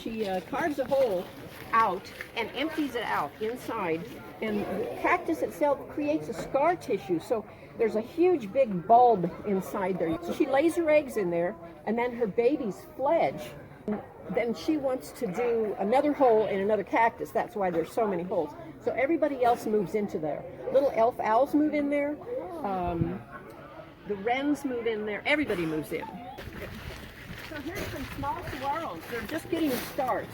she carves a hole out and empties it out inside, and the cactus itself creates a scar tissue, so there's a huge big bulb inside there. So she lays her eggs in there, and then her babies fledge. Then she wants to do another hole in another cactus. That's why there's so many holes. So everybody else moves into there. Little elf owls move in there. The wrens move in there. Everybody moves in. So here's some small saguaros. They're just getting a start.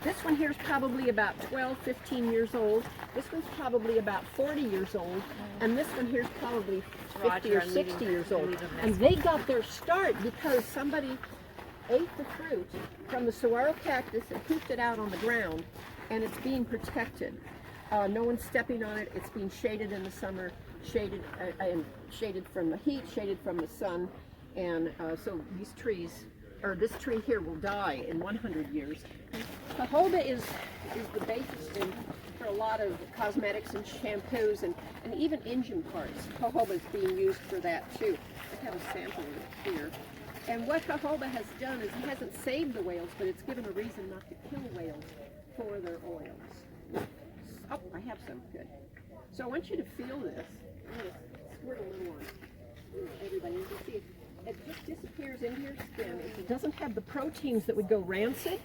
This one here is probably about 12, 15 years old. This one's probably about 40 years old. And this one here is probably 50 or 60 years old. And they got their start because somebody ate the fruit from the saguaro cactus and pooped it out on the ground, and it's being protected. No one's stepping on it. It's being shaded in the summer, shaded from the heat, shaded from the sun, and so these trees, or this tree here, will die in 100 years. Jojoba is the basis for a lot of cosmetics and shampoos and even engine parts. Jojoba is being used for that too. I have a sample of it here. And what jojoba has done is it hasn't saved the whales, but it's given a reason not to kill whales for their oils. Oh, I have some. Good. So I want you to feel this. I'm going to squirt a little on everybody. You can see it just disappears into your skin. It doesn't have the proteins that would go rancid,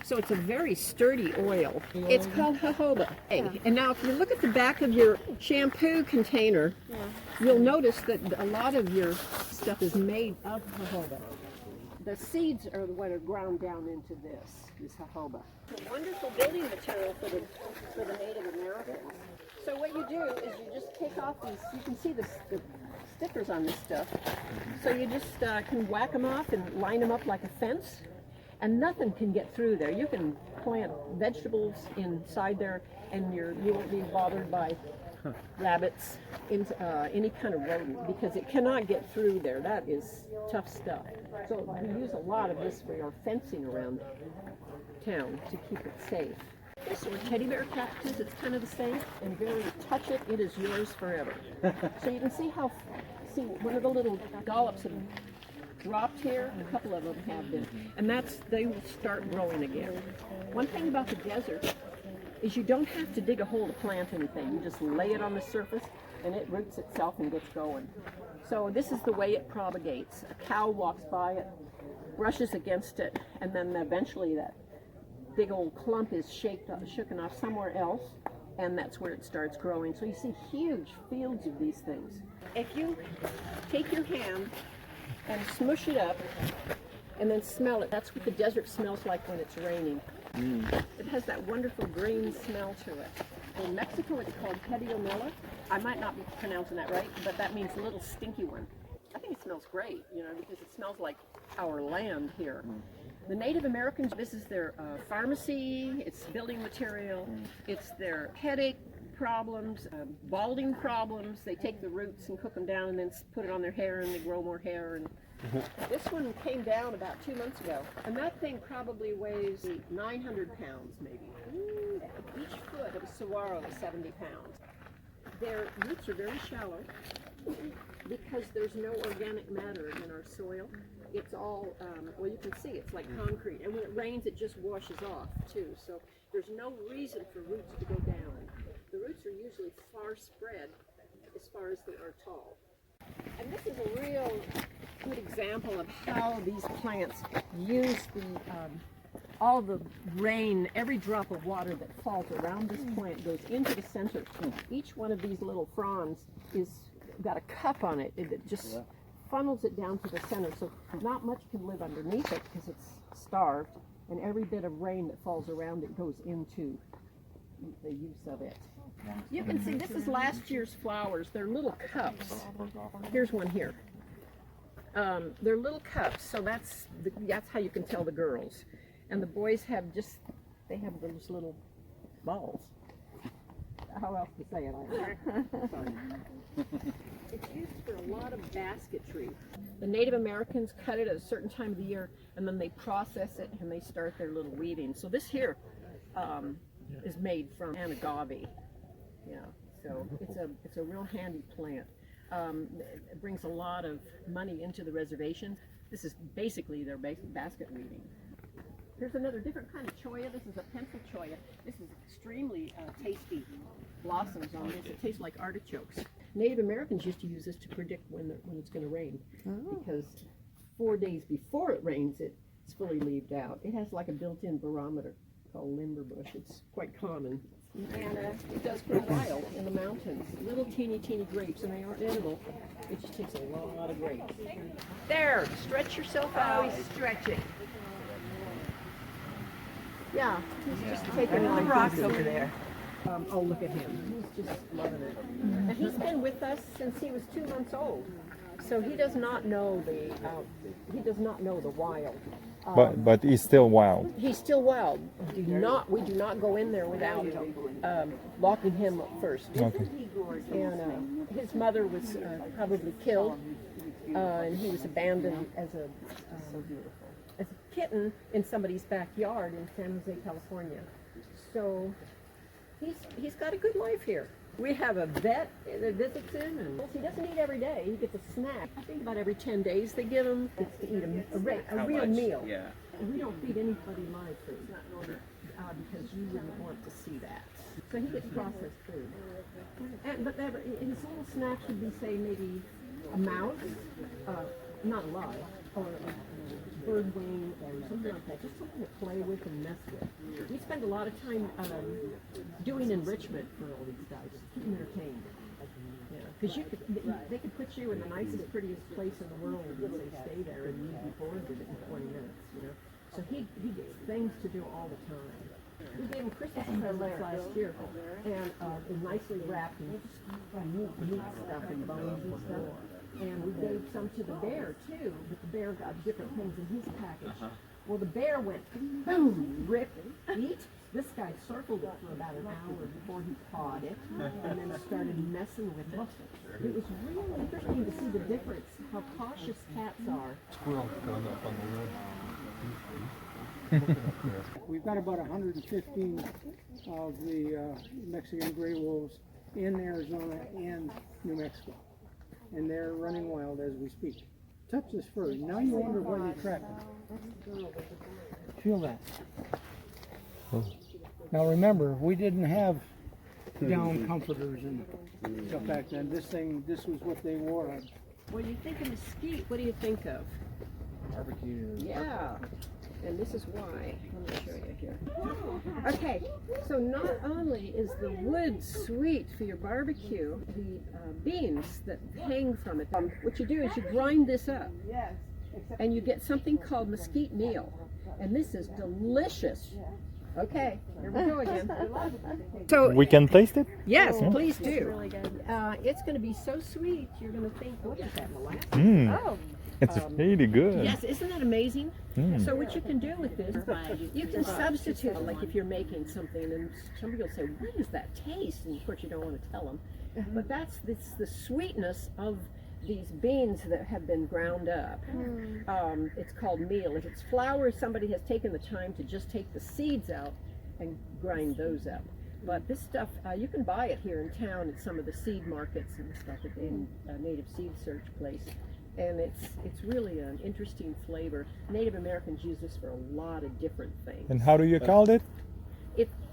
so it's a very sturdy oil. It's called jojoba. Yeah. And now if you look at the back of your shampoo container, you'll notice that a lot of your stuff is made of jojoba. The seeds are what are ground down into this jojoba. It's a wonderful building material for the Native Americans. So what you do is you just take off these, you can see the stickers on this stuff. So you just can whack them off and line them up like a fence, and nothing can get through there. You can plant vegetables inside there, and you won't be bothered by rabbits, any kind of rodent, because it cannot get through there. That is tough stuff. So we use a lot of this for our fencing around town to keep it safe. This is teddy bear cactus. It's kind of the same. And if you touch it, it is yours forever. So you can see one of the little dollops have dropped here, and a couple of them have been, and they will start growing again. One thing about the desert is you don't have to dig a hole to plant anything. You just lay it on the surface and it roots itself and gets going. So this is the way it propagates. A cow walks by it, brushes against it, and then eventually that big old clump is shooken off somewhere else, and that's where it starts growing. So you see huge fields of these things. If you take your hand and smush it up and then smell it, that's what the desert smells like when it's raining. It has that wonderful green smell to it. In Mexico, it's called pedionella. I might not be pronouncing that right, but that means little stinky one. I think it smells great, because it smells like our land here. The Native Americans, this is their pharmacy, it's building material, it's their headache problems, balding problems. They take the roots and cook them down and then put it on their hair, and they grow more hair. And this one came down about 2 months ago, and that thing probably weighs 900 pounds maybe. Each foot of a saguaro is 70 pounds. Their roots are very shallow because there's no organic matter in our soil. It's all, well, you can see it's like concrete, and when it rains it just washes off too, so there's no reason for roots to go down. The roots are usually far spread as far as they are tall. And this is a real good example of how these plants use all the rain, every drop of water that falls around this plant goes into the center. Each one of these little fronds is got a cup on it that just funnels it down to the center, so not much can live underneath it because it's starved, and every bit of rain that falls around it goes into the use of it. You can see this is last year's flowers. They're little cups. Here's one here. They're little cups, so that's how you can tell the girls. And the boys have they have those little balls. How else to say it? Sorry. It's used for a lot of basketry. The Native Americans cut it at a certain time of the year, and then they process it and they start their little weaving. So this here is made from agave. Yeah, so it's a real handy plant. It brings a lot of money into the reservation. This is basically their basket weaving. Here's another different kind of cholla. This is a pencil cholla. This is extremely tasty blossoms on this. It tastes like artichokes. Native Americans used to use this to predict when it's going to rain, because 4 days before it rains, it's fully leaved out. It has like a built-in barometer called limberbush. It's quite common. And it does grow wild in the mountains. Little teeny grapes, and they aren't edible. It just takes a lot of grapes. There, stretch yourself out. Always stretching. Yeah, he's just taking The life rocks easy. over there. Oh, look at him. He's just loving it. And he's been with us since he was 2 months old. So he does not know the wild. But he's still wild. He's still wild. We do not go in there without locking him up first. Okay. And his mother was probably killed, and he was abandoned as a kitten in somebody's backyard in San Jose, California. So he's got a good life here. We have a vet that visits him, and he doesn't eat every day. He gets a snack. I think about every 10 days they give him. Gets to eat a real meal. Yeah. And we don't feed anybody live food because you wouldn't want to see that. So he gets processed food. But his little snack should be, say, maybe a mouse, not alive, or a bird wing, or something like that. Just something to play with and mess with. We spend a lot of time doing enrichment for all these guys, keep them entertained. Because they could put you in the nicest, prettiest place in the world and say stay there, and you'd be bored with it in 20 minutes. So he gets things to do all the time. We gave him Christmas presents last year, and nicely wrapped in meat stuff and bones and stuff. And we gave some to the bear too, but the bear got different things in his package. Well, the bear went boom, rip, eat. This guy circled it for about an hour before he pawed it, and then started messing with it. It was really interesting to see the difference, how cautious cats are. Squirrel going up on the road. We've got about 115 of the Mexican gray wolves in Arizona and New Mexico, and they're running wild as we speak. Touch this fur. Now you wonder why they track them. Feel that. Oh. Now remember, we didn't have down comforters and stuff back then. This was what they wore. When you think of mesquite, what do you think of? Barbecue. Yeah, and this is why. Let me show you here. Okay, so not only is the wood sweet for your barbecue, the beans that hang from it, what you do is you grind this up, and you get something called mesquite meal, and this is delicious. Okay, here we go again. So We can taste it? yes, please do. It's going to be so sweet, you're going to think, what is that, molasses? Mm. It's really good. Yes, isn't that amazing? So what you can do with this, you can substitute, like if you're making something and somebody will say, what is that taste? And of course you don't want to tell them. But it's the sweetness of these beans that have been ground up. It's called meal. If it's flour, somebody has taken the time to just take the seeds out and grind those up. But this stuff, you can buy it here in town at some of the seed markets and stuff in Native Seed Search place. And it's really an interesting flavor. Native Americans use this for a lot of different things. And how do you call it?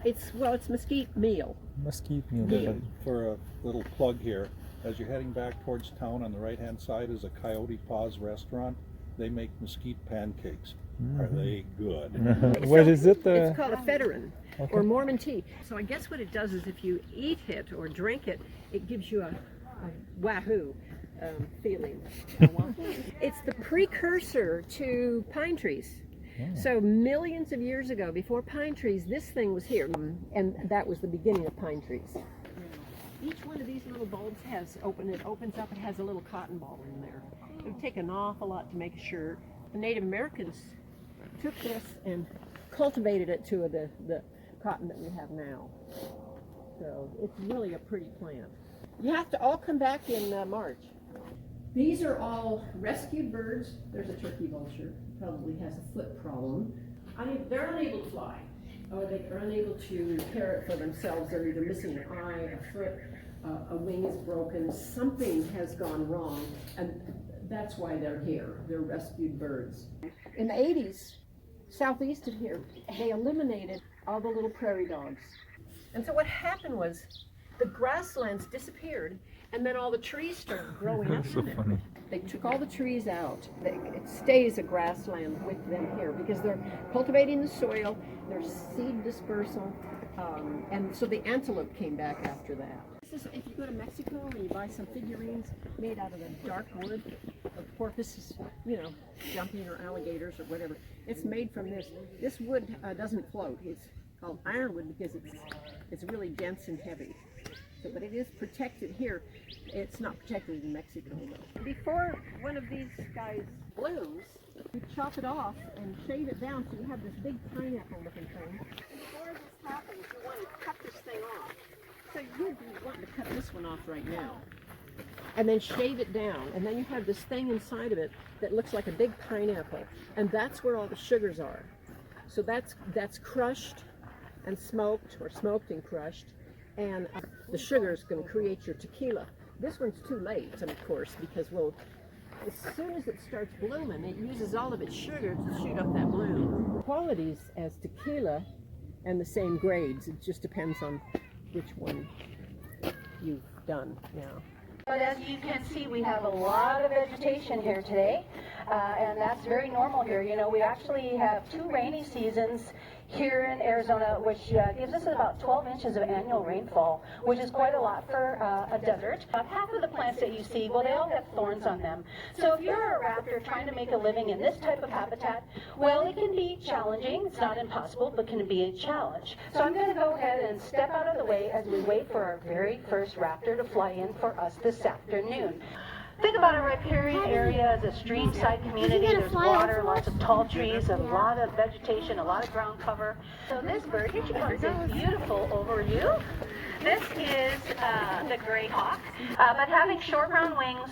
It's mesquite meal. Mesquite meal. For a little plug here, as you're heading back towards town, on the right-hand side is a Coyote Paws restaurant. They make mesquite pancakes. Are they good? What is it? It's called a federin, or Mormon tea. So I guess what it does is if you eat it or drink it, it gives you a wahoo feeling. It's the precursor to pine trees. So millions of years ago, before pine trees, this thing was here, and that was the beginning of pine trees. Each one of these little bulbs opens up, it has a little cotton ball in there. It would take an awful lot to make a shirt. The Native Americans took this and cultivated it to the cotton that we have now. So it's really a pretty plant. You have to all come back in March. These are all rescued birds. There's a turkey vulture, probably has a foot problem. They're unable to fly, or they are unable to care it for themselves. They're either missing an eye, a foot, a wing is broken, something has gone wrong, and that's why they're here. They're rescued birds. In the 80s, southeast of here, they eliminated all the little prairie dogs. And so what happened was the grasslands disappeared, and then all the trees started growing up That's so in it. funny. They took all the trees out. It stays a grassland with them here because they're cultivating the soil, there's seed dispersal, and so the antelope came back after that. This is, if you go to Mexico and you buy some figurines made out of the dark wood of porpoises, you know, jumping, or alligators or whatever, it's made from this. This wood doesn't float. It's called ironwood because it's really dense and heavy. So, but it is protected here. It's not protected in Mexico though. Before one of these guys blooms, you chop it off and shave it down so you have this big pineapple looking thing. Before this happens, you want to cut this thing off. So you'd be wanting to cut this one off right now. And then shave it down. And then you have this thing inside of it that looks like a big pineapple. And that's where all the sugars are. So that's crushed and smoked, or smoked and crushed. And the sugar is going to create your tequila. This one's too late, of course, because, well, as soon as it starts blooming, it uses all of its sugar to shoot up that bloom. Qualities as tequila and the same grades. It just depends on which one you've done now. But as you can see, we have a lot of vegetation here today, and that's very normal here. You know, we actually have 2 rainy seasons here in Arizona, which gives us about 12 inches of annual rainfall, which is quite a lot for a desert. Half of the plants that you see, well, they all have thorns on them. So if you're a raptor trying to make a living in this type of habitat, well, it can be challenging. It's not impossible, but can be a challenge. So I'm going to go ahead and step out of the way as we wait for our very first raptor to fly in for us this afternoon. Think about a riparian area as a stream-side community. There's water, lots of tall trees, a lot of vegetation, a lot of ground cover. So this bird, here she comes in beautiful over you. This is the gray hawk, but having short brown wings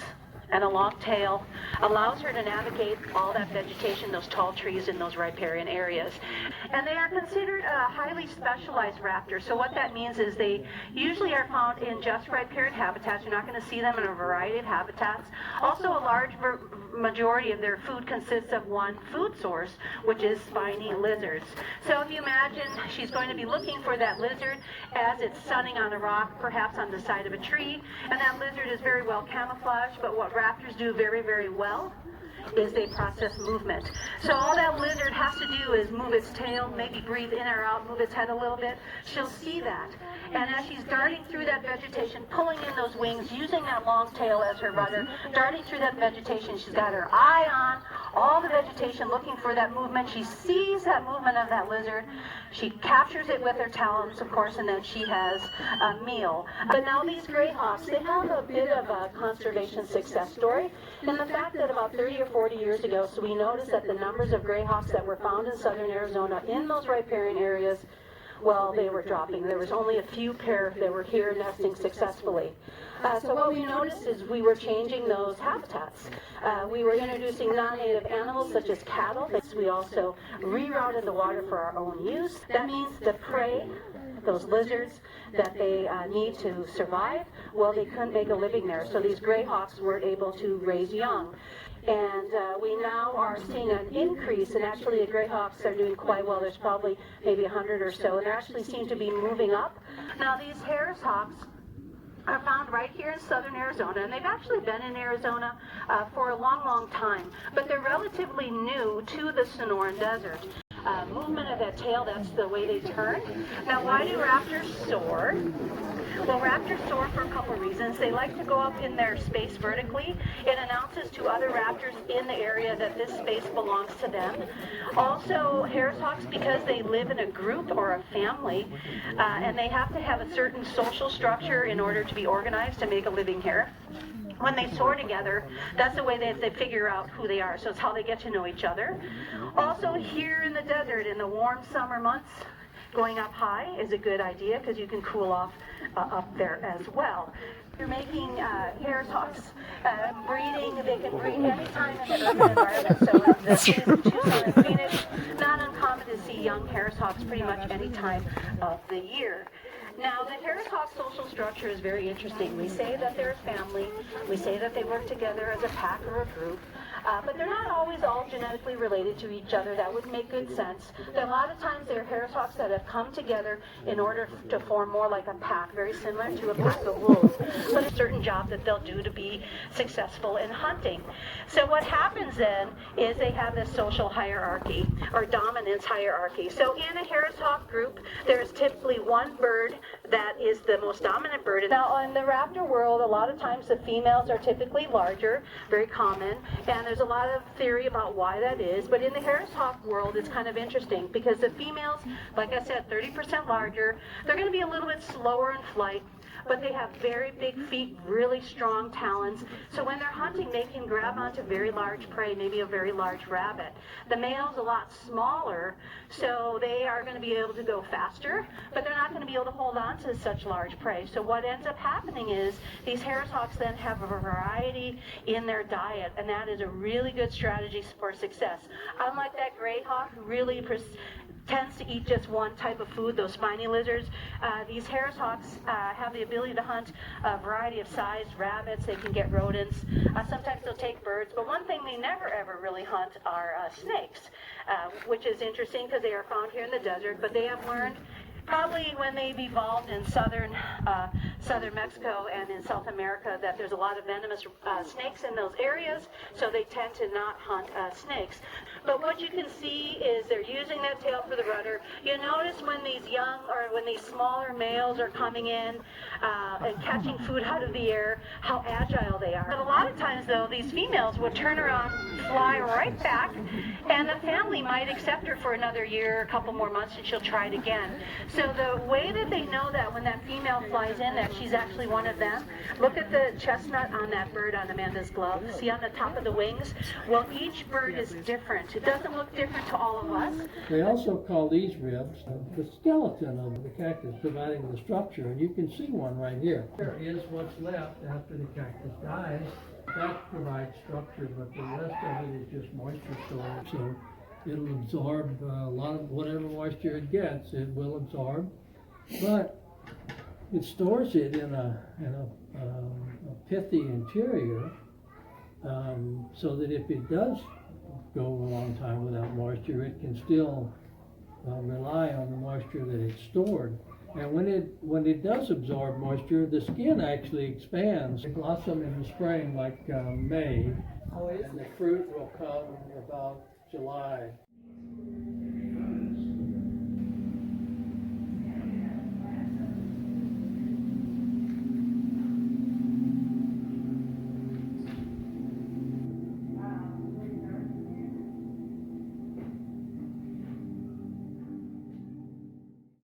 and a long tail allows her to navigate all that vegetation, those tall trees in those riparian areas. And they are considered a highly specialized raptor. So what that means is they usually are found in just riparian habitats. You're not going to see them in a variety of habitats. Also, a large majority of their food consists of one food source, which is spiny lizards. So if you imagine she's going to be looking for that lizard as it's sunning on a rock, perhaps on the side of a tree, and that lizard is very well camouflaged, but what raptors do very, very well is they process movement. So all that lizard has to do is move its tail, maybe breathe in or out, move its head a little bit. She'll see that. And as she's darting through that vegetation, pulling in those wings, using that long tail as her rudder, darting through that vegetation, she's got her eye on all the vegetation, looking for that movement. She sees that movement of that lizard. She captures it with her talons, of course, and then she has a meal. But now these gray hawks, they have a bit of a conservation success story in the fact that about 30 or 40 years ago, so we noticed that the numbers of gray hawks that were found in southern Arizona in those riparian areas, well, they were dropping. There was only a few pair that were here nesting successfully. So what we noticed is we were changing those habitats. We were introducing non-native animals such as cattle. We also rerouted the water for our own use. That means the prey, those lizards that they need to survive, well, they couldn't make a living there. So these gray hawks weren't able to raise young. And we now are seeing an increase, and actually the gray hawks are doing quite well. There's probably maybe 100 or so, and they actually seem to be moving up. Now these Harris hawks are found right here in southern Arizona, and they've actually been in Arizona for a long, long time, but they're relatively new to the Sonoran Desert. Movement of that tail, that's the way they turn. Now, why do raptors soar? Well, raptors soar for a couple of reasons. They like to go up in their space vertically. It announces to other raptors in the area that this space belongs to them. Also, Harris hawks, because they live in a group or a family, and they have to have a certain social structure in order to be organized to make a living here. When they soar together, that's the way they figure out who they are. So it's how they get to know each other. Also, here in the desert, in the warm summer months, going up high is a good idea because you can cool off up there as well. You're making Harris hawks breeding. They can breed anytime in the urban environment. So in the cities of Tucson and Phoenix, not uncommon to see young Harris hawks pretty much any time of the year. Now, the Harris Hawk social structure is very interesting. We say that they're a family. We say that they work together as a pack or a group. But they're not always all genetically related to each other. That would make good sense. A lot of times they're Harris Hawks that have come together in order to form more like a pack, very similar to a pack of wolves. But a certain job that they'll do to be successful in hunting. So what happens then is they have this social hierarchy or dominance hierarchy. So in a Harris Hawk group, there's typically one bird that is the most dominant bird. Now in the raptor world, a lot of times the females are typically larger, very common, and there's a lot of theory about why that is. But in the Harris Hawk world, it's kind of interesting because the females, like I said, 30% larger, they're going to be a little bit slower in flight, but they have very big feet, really strong talons. So when they're hunting, they can grab onto very large prey, maybe a very large rabbit. The male's a lot smaller, so they are going to be able to go faster, but they're not going to be able to hold on to such large prey. So what ends up happening is these Harris Hawks then have a variety in their diet, and that is a really good strategy for success. Unlike that gray hawk who really tends to eat just one type of food, those spiny lizards. These Harris Hawks have the ability to hunt a variety of sized rabbits. They can get rodents. Sometimes they'll take birds, but one thing they never ever really hunt are snakes, which is interesting because they are found here in the desert, but they have learned probably when they've evolved in southern Mexico and in South America that there's a lot of venomous snakes in those areas, so they tend to not hunt snakes. But what you can see is they're using that tail for the rudder. You notice when these young or when these smaller males are coming in and catching food out of the air, how agile they are. But a lot of times though, these females would turn around, fly right back, and the family might accept her for another year, a couple more months, and she'll try it again. So the way that they know that when that female flies in that she's actually one of them, look at the chestnut on that bird on Amanda's glove. See on the top of the wings? Well, each bird is different. It doesn't look different to all of us. They also call these ribs the skeleton of the cactus, providing the structure, and you can see one right here. There is what's left after the cactus dies. That provides structure, but the rest of it is just moisture storage. So it'll absorb a lot of whatever moisture it gets, it will absorb, but it stores it in a pithy interior, so that if it does go a long time without moisture, it can still rely on the moisture that it's stored. And when it does absorb moisture, the skin actually expands. They blossom in the spring, like May, and the fruit will come about July.